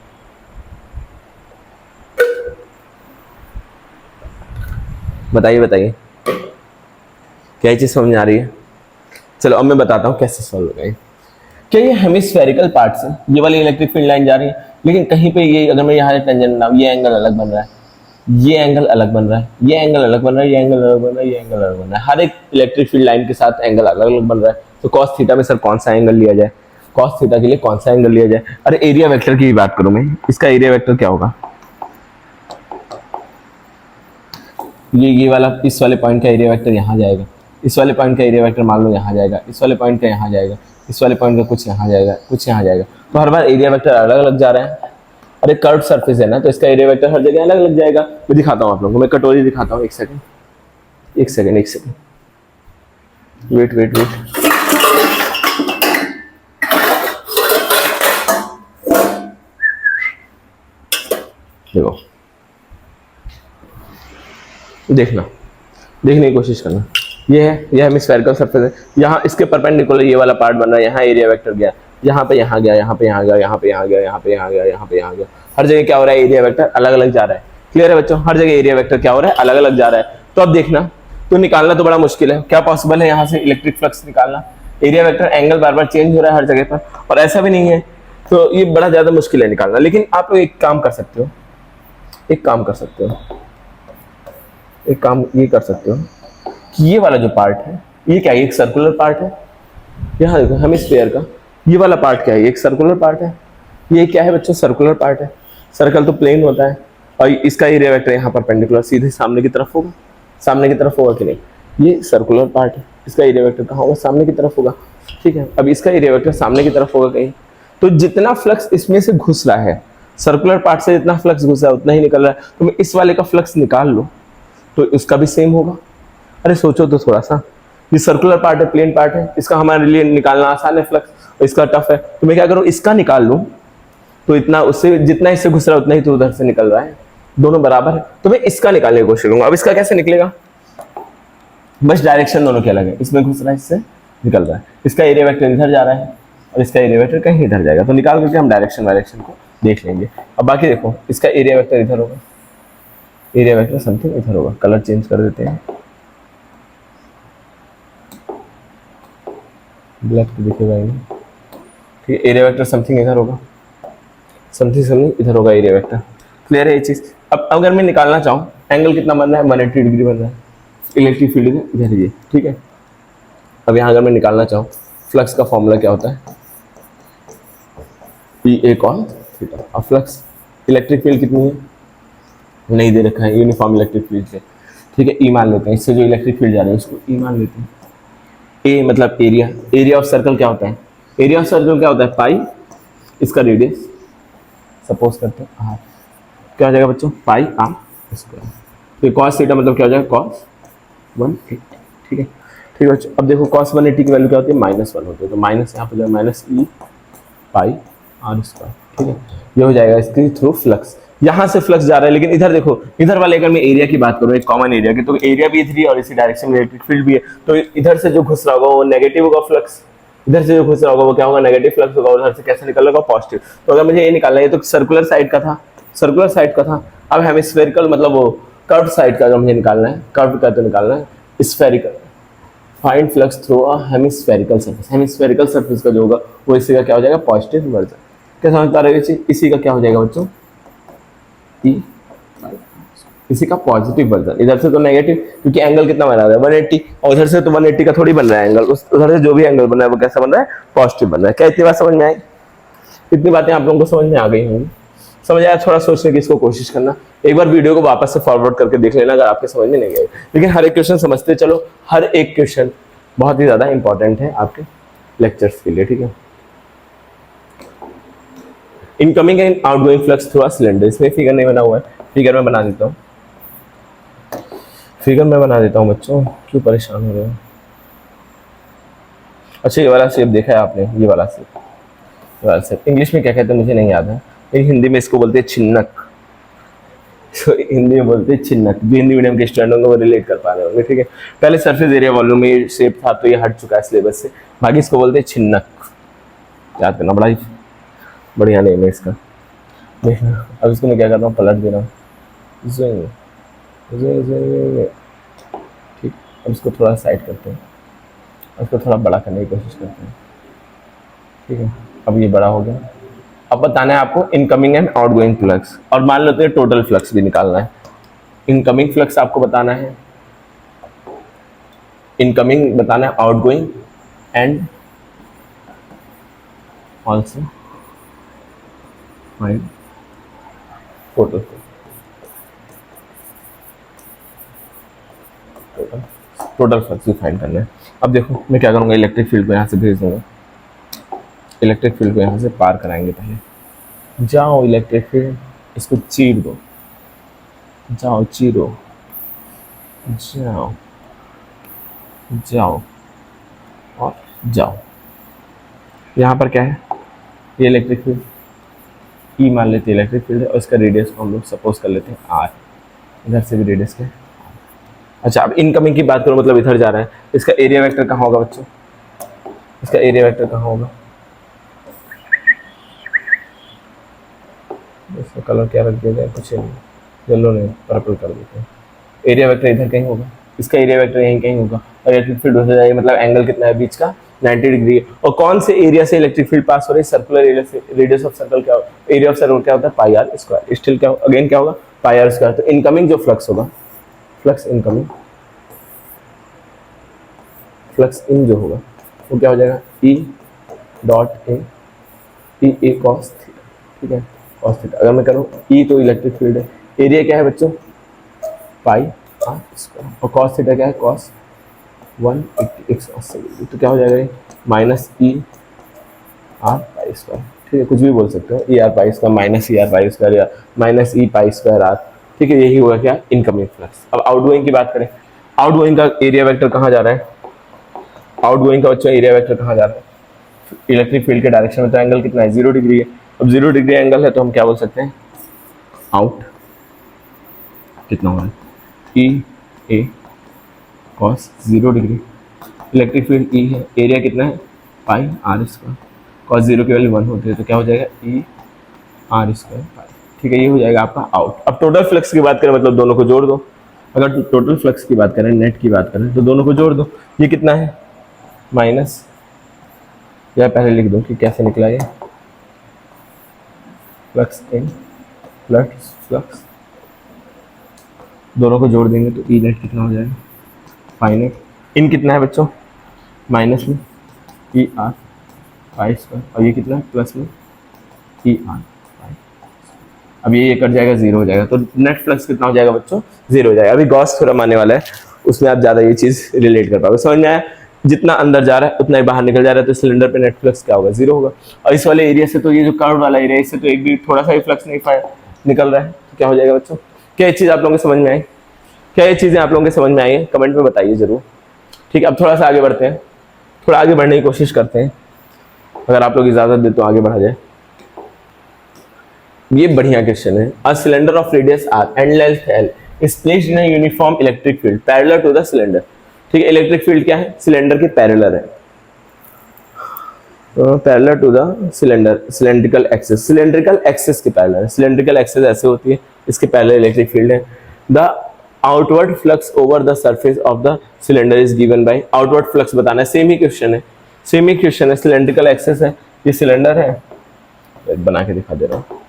Speaker 1: बताइए बताइए क्या चीज समझ आ रही है? चलो अब मैं बताता हूँ कैसे सॉल्व होगा। क्या ये हेमिस्फेरिकल पार्ट से ये वाली इलेक्ट्रिक फील्ड लाइन जा रही है, लेकिन कहीं पे ये अगर मैं यहाँ टेंजेंट बनाऊं, ये एंगल अलग बन रहा है, ये एंगल अलग बन रहा है, ये एंगल अलग बन रहा है, ये एंगल अलग बन रहा है, ये एंगल अलग बन रहा है, हर एक इलेक्ट्रिक फील्ड लाइन के साथ एंगल अलग अलग बन रहा है। तो कॉस थीटा में सर कौन सा एंगल लिया जाए, कॉस थीटा के लिए कौन सा एंगल लिया जाए? अरे एरिया वेक्टर की बात करूं मैं, इसका एरिया वेक्टर क्या होगा, ये वाला, इस वाले पॉइंट का एरिया वेक्टर यहाँ जाएगा, इस वाले पॉइंट का एरिया वेक्टर मान लो यहाँ जाएगा, इस वाले पॉइंट का यहाँ जाएगा, इस वाले पॉइंट का कुछ यहाँ जाएगा, कुछ यहाँ जाएगा, तो हर बार एरिया वेक्टर अलग अलग जा रहा है। अरे कर्व सरफेस है ना, तो इसका एरिया वेक्टर हर जगह अलग अलग जाएगा। मैं दिखाता हूँ आप लोगों को, मैं कटोरी दिखाता हूँ, एक सेकंड, वेट देखो, देखने की कोशिश करना, ये है, यह हेमिस्फेरिकल सरफेस है, यहाँ इसके परपेंडिकुलर ये वाला पार्ट बन रहा है, यहाँ एरिया वेक्टर गया, यहाँ पे यहाँ गया, यहाँ पे यहाँ गया, यहाँ पे यहाँ गया, यहाँ पे यहाँ गया, यहाँ पे यहाँ गया, हर जगह क्या हो रहा है, एरिया वेक्टर अलग अलग जा रहा है। क्लियर है बच्चों? हर जगह एरिया वेक्टर क्या हो रहा है, अलग अलग जा रहा है। तो अब देखना, तो निकालना तो बड़ा मुश्किल है, क्या पॉसिबल है यहाँ से इलेक्ट्रिक फ्लक्स निकालना? एरिया वेक्टर एंगल बार बार चेंज हो रहा है हर जगह पर, और ऐसा भी नहीं है, तो ये बड़ा ज्यादा मुश्किल है निकालना। लेकिन आप एक काम कर सकते हो, ये कर सकते हो कि ये वाला जो पार्ट है, ये क्या है, एक सर्कुलर पार्ट है, यहाँ देखो हेमिस्फीयर का ये वाला पार्ट क्या है, एक सर्कुलर पार्ट है, ये क्या है बच्चों, सर्कुलर पार्ट है। सर्कल तो प्लेन होता है, और इसका एरिया वेक्टर यहाँ परपेंडिकुलर सीधे सामने की तरफ होगा, कि नहीं, ये सर्कुलर पार्ट है, इसका एरिया वेक्टर कहाँ होगा, सामने की तरफ होगा। ठीक है, अब इसका एरिया वेक्टर सामने की तरफ होगा कहीं, तो जितना फ्लक्स इसमें से घुस रहा है, सर्कुलर पार्ट से जितना फ्लक्स घुस रहा है उतना ही निकल रहा है, तो मैं इस वाले का फ्लक्स निकाल लो तो इसका भी सेम होगा। अरे सोचो तो थोड़ा सा, ये सर्कुलर पार्ट है, प्लेन पार्ट है, इसका हमारे लिए निकालना आसान है फ्लक्स, और इसका टफ है, तो मैं क्या करूँ, इसका निकाल लूँ, तो इतना उससे जितना इससे घुस रहा है उतना ही तो उधर से निकल रहा है, दोनों बराबर है, तो मैं इसका निकालने की कोशिश करूंगा। अब इसका कैसे निकलेगा, बस डायरेक्शन दोनों की अलग है, इसमें घुस रहा है, इससे निकल रहा है, इसका एरिया वेक्टर इधर जा रहा है और इसका एरिया वेक्टर कहीं इधर जाएगा, तो निकाल करके हम डायरेक्शन को देख लेंगे। अब बाकी देखो, इसका एरिया वेक्टर इधर होगा, एरिया वेक्टर समथिंग इधर होगा, कलर चेंज कर देते हैं, ब्लैक तो दिखेगा ही नहीं, ठीक है, एरिया वेक्टर समथिंग इधर होगा, समथिंग इधर होगा एरिया वेक्टर। क्लियर है ये चीज? अब अगर मैं निकालना चाहूँ, एंगल कितना बन रहा है, 180 डिग्री बन रहा है, इलेक्ट्रिक फील्ड इधर ये, ठीक है। अब यहाँ अगर मैं निकालना चाहूँ, फ्लक्स का फॉर्मूला क्या होता है, E cos थीटा। अब फ्लक्स, इलेक्ट्रिक फील्ड कितनी है, नहीं दे रखा है, यूनिफॉर्म इलेक्ट्रिक फील्ड से, ठीक है, ई मान लेते हैं, इससे जो इलेक्ट्रिक फील्ड जा रहा है उसको ई मान लेते हैं। ए मतलब एरिया ऑफ सर्कल क्या होता है, एरिया ऑफ सर्कल क्या होता है, पाई, इसका रेडियस सपोज करते हैं आर, क्या हो जाएगा बच्चों, पाई आर स्क्वायर। तो कॉस थीटा मतलब क्या हो जाएगा, कॉस 180, ठीक है। ठीक है बच्चों, अब देखो कॉस 180 की वैल्यू क्या होती है, -1 होती है, तो माइनस यहाँ पर जाएगा, minus E pi are square, ठीक है। ये हो जाएगा इसके थ्रू फ्लक्स, यहाँ से फ्लक्स जा रहा है, लेकिन इधर देखो, इधर वाले अगर मैं एरिया की बात करूँ, एक कॉमन एरिया की, तो एरिया भी इधर ही और इसी डायरेक्शन में इलेक्ट्रिक फील्ड भी है, तो इधर से जो घुस रहा होगा वो नेगेटिव होगा फ्लक्स, इधर से जो घुस रहा होगा वो क्या होगा, नेगेटिव फ्लक्स होगा, उधर से कैसे निकल रहा पॉजिटिव। तो अगर मुझे ये निकालना है, ये तो सर्कुलर साइड का था, सर्कुलर साइड का था, अब हेमिस्फेरिकल मतलब वो कर्व साइड का अगर मुझे निकालना है, कर्व का तो निकालना है, spherical, find flux through a hemispherical surface, hemispherical surface का जो होगा वो इसी का क्या हो जाएगा, पॉजिटिव वर्जन। क्या समझ पा रहे हो, इसी का क्या हो जाएगा बच्चों, इसी का पॉजिटिव वर्जन। इधर से तो नेगेटिव, क्योंकि एंगल कितना बना रहा है 180, और उधर से तो 180 का थोड़ी बन रहा है एंगल, उधर से जो भी एंगल बन रहा है वो कैसा बन रहा है, पॉजिटिव बन रहा है। क्या इतनी बात समझ में आई, इतनी बातें आप लोगों को समझ में आ गई होंगी, समझ आया, थोड़ा सोचने की इसको कोशिश करना, एक बार वीडियो को वापस से फॉरवर्ड करके देख लेना अगर आपके समझ में नहीं गए, लेकिन हर एक क्वेश्चन समझते चलो, हर एक क्वेश्चन बहुत ही ज्यादा इंपॉर्टेंट है आपके लेक्चर्स के लिए, ठीक है। Incoming and outgoing flux through a cylinder, इसमें फिगर नहीं बना हुआ है, फिगर में बना देता हूँ, फिगर में बना देता हूँ बच्चों, क्यों परेशान हो रहे हो। अच्छा ये वाला शेप देखा है आपने, ये वाला शेप इंग्लिश में क्या कहते हैं मुझे नहीं याद है, लेकिन हिंदी में इसको बोलते हैं छिन्नक, तो हिंदी में बोलते हैं छिन्नक, जो हिंदी मीडियम के स्टूडेंट होंगे वो रिलेट कर पा रहे होंगे, ठीक है। पहले सरफेस एरिया वॉल्यूम में शेप था, तो ये हट चुका है सिलेबस से, बाकी इसको बोलते हैं छिन्नक, याद करना, बड़ा ही बढ़िया नेम है इसका। देखना अब इसको मैं क्या करता हूँ, पलट दे रहा हूँ, ठीक, अब इसको थोड़ा साइड करते हैं, इसको थोड़ा बड़ा करने की कोशिश करते हैं, ठीक है। अब ये बड़ा हो गया, अब बताना है आपको इनकमिंग एंड आउटगोइंग फ्लक्स, और मान लेते हैं टोटल फ्लक्स भी निकालना है। इनकमिंग फ्लक्स आपको बताना है, इनकमिंग बताना है, outgoing and also find total flux भी फाइंड करना है। अब देखो मैं क्या करूँगा, इलेक्ट्रिक फील्ड को यहाँ से भेज दूंगा, इलेक्ट्रिक फील्ड को यहाँ से पार कराएंगे, पहले जाओ इलेक्ट्रिक फील्ड, इसको चीर दो, जाओ चीरो, जाओ जाओ और जाओ। यहाँ पर क्या है, ये इलेक्ट्रिक फील्ड ई मान लेते हैं, इलेक्ट्रिक फील्ड है, और इसका रेडियस को हम लोग सपोज कर लेते हैं आर, इधर से भी रेडियस क्या है। अच्छा अब इनकमिंग की बात करो, मतलब इधर जा रहा है, इसका एरिया वेक्टर कहाँ होगा बच्चों, इसका एरिया वेक्टर कहाँ होगा, इसका कलर क्या रख दिया जाए, कुछ येलो नहीं पर्पल कर देते हैं, एरिया वेक्टर इधर कहीं होगा, इसका एरिया वेक्टर यहीं कहीं होगा, और इलेक्ट्रिक फील्ड हो जाएगी, मतलब एंगल कितना है बीच का 90 डिग्री है। और कौन से एरिया से इलेक्ट्रिक फील्ड पास हो रही है, सर्कुलर एरिया से, रेडियस ऑफ सर्कल क्या होगा, एरिया ऑफ सर्कल क्या होता है, पाई आर स्क्वायर, स्टिल क्या अगेन क्या होगा, पाई आर स्क्वायर। तो इनकमिंग जो फ्लक्स होगा, फ्लक्स इनकमिंग, फ्लक्स इन जो होगा वो क्या हो जाएगा, E dot A, E A cos theta, ठीक है, कॉस थीटा। अगर मैं करूँ ई तो इलेक्ट्रिक फील्ड है, एरिया क्या है बच्चों, पाई आर स्क्वायर, और कॉस थीटा क्या है, कॉस 180 तो क्या हो जाएगा, minus E r pi square, ठीक है, कुछ भी बोल सकते हो, E r pi square minus E r pi square या minus E pi square r, ठीक है, यही होगा क्या, इनकमिंग फ्लक्स। अब आउटगोइंग की बात करें, आउटगोइंग का एरिया वेक्टर कहाँ जा रहा है, आउटगोइंग का बच्चों एरिया वेक्टर कहाँ जा रहा है, इलेक्ट्रिक फील्ड के डायरेक्शन में, तो एंगल कितना है 0 डिग्री है। अब 0 डिग्री एंगल है तो हम क्या बोल सकते हैं, आउट कितना हो रहा है, E A cos 0 degree, electric field E है, एरिया कितना है पाई आर स्क्वायर, कॉस 0 की वैल्यू 1 होती है, तो क्या हो जाएगा ई आर स्क्वायर पाई, ठीक है, ये हो जाएगा आपका आउट। अब टोटल फ्लक्स की बात करें, मतलब दोनों को जोड़ दो, अगर टोटल फ्लक्स की बात करें, नेट की बात करें, तो दोनों को जोड़ दो, ये कितना है माइनस, या पहले लिख दो कि कैसे निकला ये, फ्लक्स इन प्लस फ्लक्स, दोनों को जोड़ देंगे तो ई नेट कितना हो जाएगा, पाई नेट, इन कितना है बच्चों माइनस में ई आर पाई स्क्वायर, और ये कितना है प्लस में ई आर पाई। अब ये कट जाएगा 0 हो जाएगा, तो नेट फ्लक्स कितना हो जाएगा बच्चों 0 हो जाएगा। अभी गॉस थ्योरम आने वाला है, उसमें आप ज़्यादा ये चीज़ रिलेट कर पाओगे, समझ में आया, जितना अंदर जा रहा है उतना ही बाहर निकल जा रहा है, तो सिलेंडर पे नेट फ्लक्स क्या होगा 0 होगा। और इस वाले एरिया से, तो ये जो कर्व वाला एरिया, इससे तो एक भी थोड़ा सा ही फ्लक्स नहीं निकल रहा है, तो क्या हो जाएगा बच्चों, क्या ये चीज़ आप लोगों को समझ में आई, क्या ये चीज़ें आप लोगों के समझ में आई है, कमेंट में बताइए जरूर, ठीक है। अब थोड़ा सा आगे बढ़ते हैं, थोड़ा आगे बढ़ने की कोशिश करते हैं, अगर आप लोग इजाज़त दे तो आगे बढ़ा जाए। ये बढ़िया क्वेश्चन है। A cylinder of radius R and length L is placed in a uniform electric field parallel to the cylinder. ठीक है, इलेक्ट्रिक फील्ड क्या है? सिलेंडर के पैरेलल है, parallel to the cylinder, cylindrical axis, cylindrical axis के parallel है। Cylindrical axis ऐसे होती है, इसके पैरेलल इलेक्ट्रिक फील्ड है। The outward flux over the surface of the cylinder is given by, outward flux बताना है। सेम ही क्वेश्चन है, सेम ही क्वेश्चन है। सिलेंड्रिकल एक्सिस है, ये सिलेंडर है, बना के दिखा दे रहा हूँ,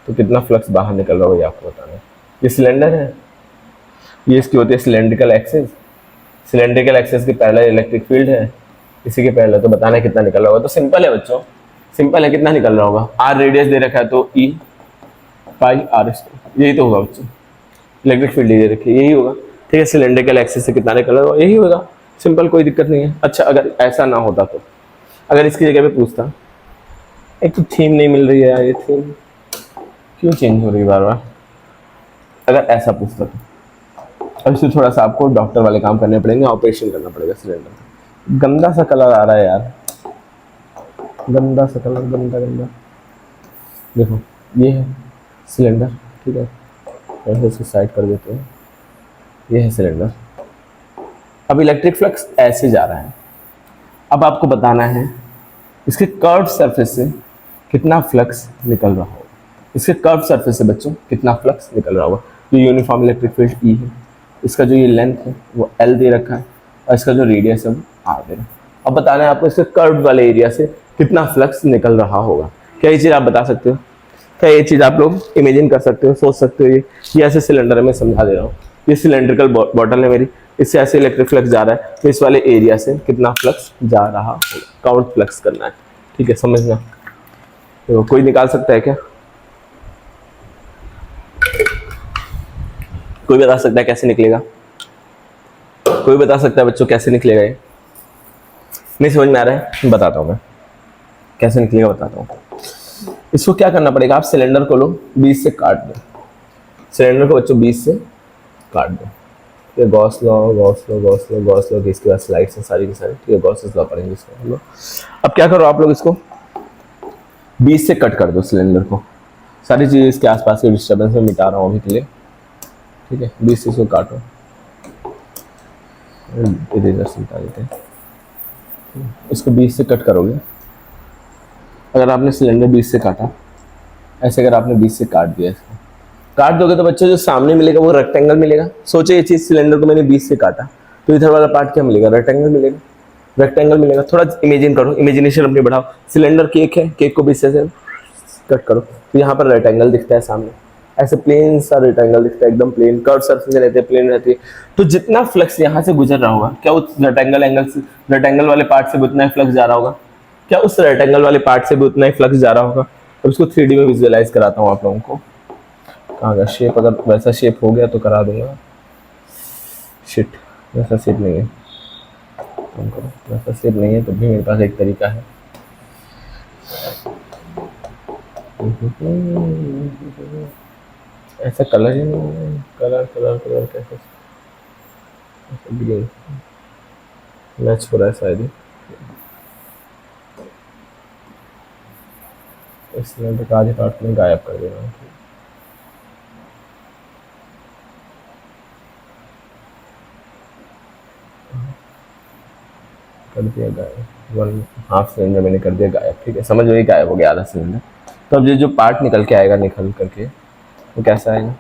Speaker 1: तो कितना फ्लक्स बाहर निकल रहा है ये आपको बताना है। ये सिलेंडर है, ये इसकी होती है सिलेंड्रिकल एक्सिस, सिलेंड्रिकल एक्सिस के पैरेलल इलेक्ट्रिक फील्ड है, इसी के पहले तो बताना है कितना निकल रहा होगा। तो सिंपल है बच्चों, सिंपल है, कितना निकल रहा होगा? आर रेडियस दे रखा है तो ई पाई आर स्क्वायर, यही तो होगा बच्चों। इलेक्ट्रिक फील्ड दे रखी है, यही होगा। ठीक है, सिलेंड्रिकल एक्सिस से कितना निकल रहा होगा, यही होगा। सिंपल, कोई दिक्कत नहीं है। अच्छा, अगर ऐसा ना होता तो, अगर इसकी जगह पे पूछता, एक तो थीम नहीं मिल रही है यार, ये थीम क्यों चेंज हो रही है बार बार? अगर ऐसा पूछता तो अब इससे थोड़ा सा आपको डॉक्टर वाले काम करने पड़ेंगे, ऑपरेशन करना पड़ेगा सिलेंडर। गंदा सा कलर आ रहा है यार, गंदा सा कलर, गंदा गंदा। देखो ये है सिलेंडर, ठीक है, ऐसे इसको साइड कर देते हैं, ये है सिलेंडर। अब इलेक्ट्रिक फ्लक्स ऐसे जा रहा है। अब आपको बताना है इसके कर्व सरफेस से कितना फ्लक्स निकल रहा होगा। इसके कर्व सरफेस से बच्चों कितना फ्लक्स निकल रहा होगा। ये यूनिफॉर्म इलेक्ट्रिक फील्ड ई है, इसका जो ये लेंथ है वो एल दे रखा है, और इसका जो रेडियस है वो आर दे रखा है। अब बताना है आपको इसके कर्व वाले एरिया से कितना फ्लक्स निकल रहा होगा। क्या ये चीज़ आप बता सकते हो? क्या ये चीज़ आप लोग इमेजिन कर सकते हो, सोच सकते हो? ये ऐसे सिलेंडर है, मैं समझा दे रहा हूँ। ये सिलेंड्रिकल बॉटल है मेरी, इससे ऐसे इलेक्ट्रिक फ्लक्स जा रहा है, तो इस वाले एरिया से कितना फ्लक्स जा रहा होगा, काउंट फ्लक्स करना है। ठीक है, समझना। तो कोई निकाल सकता है क्या? कोई बता सकता है कैसे निकलेगा? कोई बता सकता है बच्चों कैसे निकलेगा? ये नहीं समझ में आ रहा है, बताता हूँ मैं कैसे निकलेगा, बताता हूँ। इसको क्या करना पड़ेगा, आप सिलेंडर को लो, 20 से काट दो, सिलेंडर को बच्चों 20 से काट दो। ये Gauss law, Gauss law, Gauss law, Gauss law, इसके बाद स्लाइड्स हैं सारी की सारी, ठीक है, गॉस लॉ पढ़ेंगे इसको हम लोग। अब क्या करो आप लोग, इसको 20 से कट कर दो सिलेंडर को, सारी चीज़ इसके आसपास के डिस्टर्बेंस में मिटा रहा हूँ अभी के लिए। ठीक है, 20 से इसको काटो, इरेजर से मिटा देते हैं। इसको 20 से कट करोगे, अगर आपने सिलेंडर 20 से काटा, ऐसे अगर आपने 20 से काट दिया, इसको काट दोगे तो बच्चों जो सामने मिलेगा वो रेक्टेंगल मिलेगा। सोचो ये चीज़, सिलेंडर को मैंने 20 से काटा तो इधर वाला पार्ट क्या मिलेगा? रेक्टेंगल मिलेगा, रेक्टेंगल मिलेगा। थोड़ा इमेजिन करो, इमेजिनेशन अपनी बढ़ाओ। सिलेंडर केक है, केक को 20 से कट करो तो यहाँ पर रेक्टेंगल दिखता है सामने, ऐसे प्लेन सा रेक्टेंगल दिखता है, एकदम प्लेन, कर्व सरफेस रहते हैं, प्लेन रहती है। तो जितना फ्लक्स यहाँ से गुजर रहा होगा, क्या उस रेक्टेंगल एंगल से, रेक्टेंगल वाले पार्ट से भी उतना ही फ्लक्स जा रहा होगा? क्या उस रेक्टेंगल वाले पार्ट से भी उतना ही फ्लक्स जा रहा होगा? अब इसको 3D में विजुअलाइज कराता हूँ आप लोगों को। कहाँ का शेप, अगर वैसा शेप हो गया तो करा दूंगा। शिट, वैसा शेप नहीं है, वैसा शेप नहीं है, तब भी मेरे पास एक तरीका है। ऐसा कलर ही नहीं है, कलर कलर कलर कैसे ग्रीन मैच हो रहा है शायद, इसलिए तो आधे पार्ट में गायब कर देना है। कर दिया गायब, 1/2 सिलेंडर मैंने कर दिया गायब। ठीक है, समझ में गायब हो गया आधा सिलेंडर। तो अब ये जो पार्ट निकल के आएगा, निकल करके वो कैसा आएगा?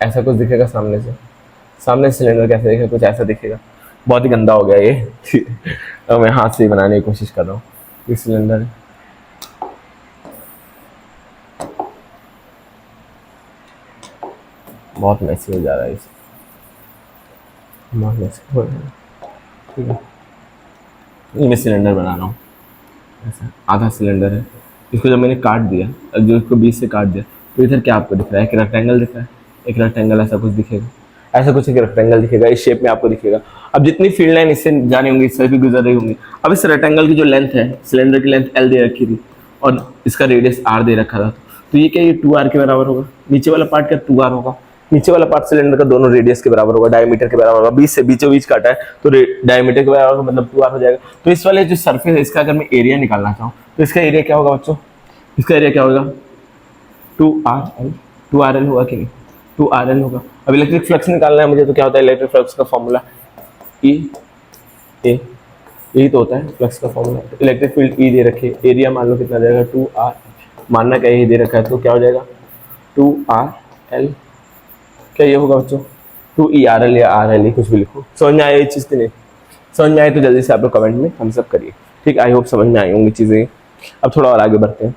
Speaker 1: ऐसा कुछ दिखेगा सामने से, सामने सिलेंडर कैसे दिखेगा? कुछ ऐसा दिखेगा। बहुत ही गंदा हो गया ये तो मैं हाथ से ही बनाने की कोशिश कर रहा हूँ। ये सिलेंडर है, बहुत मैसी हो जा रहा है इसे, बहुत मैसी हो रहा है। ठीक है, ये मैं सिलेंडर बना रहा हूँ, ऐसा आधा सिलेंडर है। इसको जब मैंने काट दिया, अब जो इसको 20 से काट दिया, तो इधर क्या आपको दिख रहा है? एक रेक्टेंगल दिख रहा है, एक रेक्टेंगल ऐसा कुछ दिखेगा, ऐसा कुछ एक रेक्टेंगल दिखेगा, इस शेप में आपको दिखेगा। अब जितनी फील्ड लाइन इससे जानी होंगी, इससे भी गुजर रही होंगी। अब इस रेक्टेंगल की जो लेंथ है, सिलेंडर की लेंथ एल दे रखी थी और इसका रेडियस आर दे रखा था, तो ये क्या, ये 2r के बराबर होगा। नीचे वाला पार्ट क्या 2r होगा, नीचे वाला पार्ट सिलेंडर का दोनों रेडियस के बराबर होगा, डायमीटर के बराबर होगा, बीच से बीचों बीच काटा है तो डायमीटर के बराबर होगा, मतलब 2r हो जाएगा। तो इस वाले जो सरफेस है इसका अगर मैं एरिया निकालना चाहूँ तो इसका एरिया क्या होगा बच्चों, इसका एरिया क्या होगा 2rl, 2rl होगा कि नहीं, 2rl होगा। अब इलेक्ट्रिक फ्लक्स निकालना है मुझे तो क्या होता है इलेक्ट्रिक फ्लक्स का फॉर्मूला E A, यही तो होता है फ्लक्स का फॉर्मूला। इलेक्ट्रिक फील्ड E दे रखे, एरिया मान लो कितना जाएगा 2r, मानना क्या यही दे रखा है तो क्या हो जाएगा 2rl, क्या ये होगा बच्चों 2ERL या RL कुछ भी लिखो। समझ में आया ये चीज़ की नहीं, समझ में आए तो जल्दी से आप लोग कमेंट में थम्स अप करिए, ठीक। आई होप समझ में आई होंगी चीज़ें। अब थोड़ा और आगे बढ़ते हैं।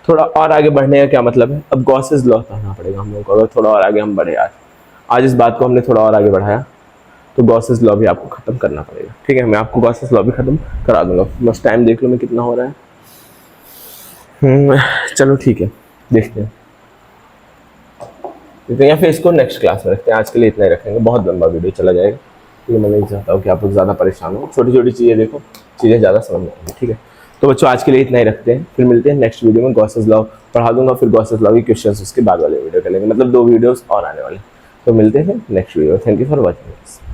Speaker 1: थोड़ा और आगे बढ़ने का क्या मतलब है, अब गॉसेस लॉ पढ़ना पड़ेगा हम लोगों को। अगर थोड़ा और आगे हम बढ़े आज इस बात को हमने थोड़ा और आगे बढ़ाया तो गॉसेस लॉ भी आपको खत्म करना पड़ेगा, ठीक है। मैं आपको गॉसेस लॉ भी खत्म करा दूंगा। बस टाइम देख लो मैं कितना हो रहा है। चलो ठीक है, देखते हैं या फिर इसको नेक्स्ट क्लास में रखते हैं। आज के लिए इतना ही रखेंगे, बहुत लंबा वीडियो चला जाएगा, ठीक है। मैं नहीं चाहता हूँ कि आप लोग ज़्यादा परेशान हो, छोटी छोटी चीज़ें देखो, चीज़ें ज़्यादा समझ में आएंगी, ठीक है। तो बच्चों आज के लिए इतना ही रखते हैं, फिर मिलते हैं नेक्स्ट वीडियो में। गॉसेस लॉ पढ़ा दूंगा, फिर गॉसेस लॉ की क्वेश्चंस उसके बाद वाले वीडियो करेंगे, मतलब 2 वीडियोस और आने वाले। तो मिलते हैं next video. Thank you for watching.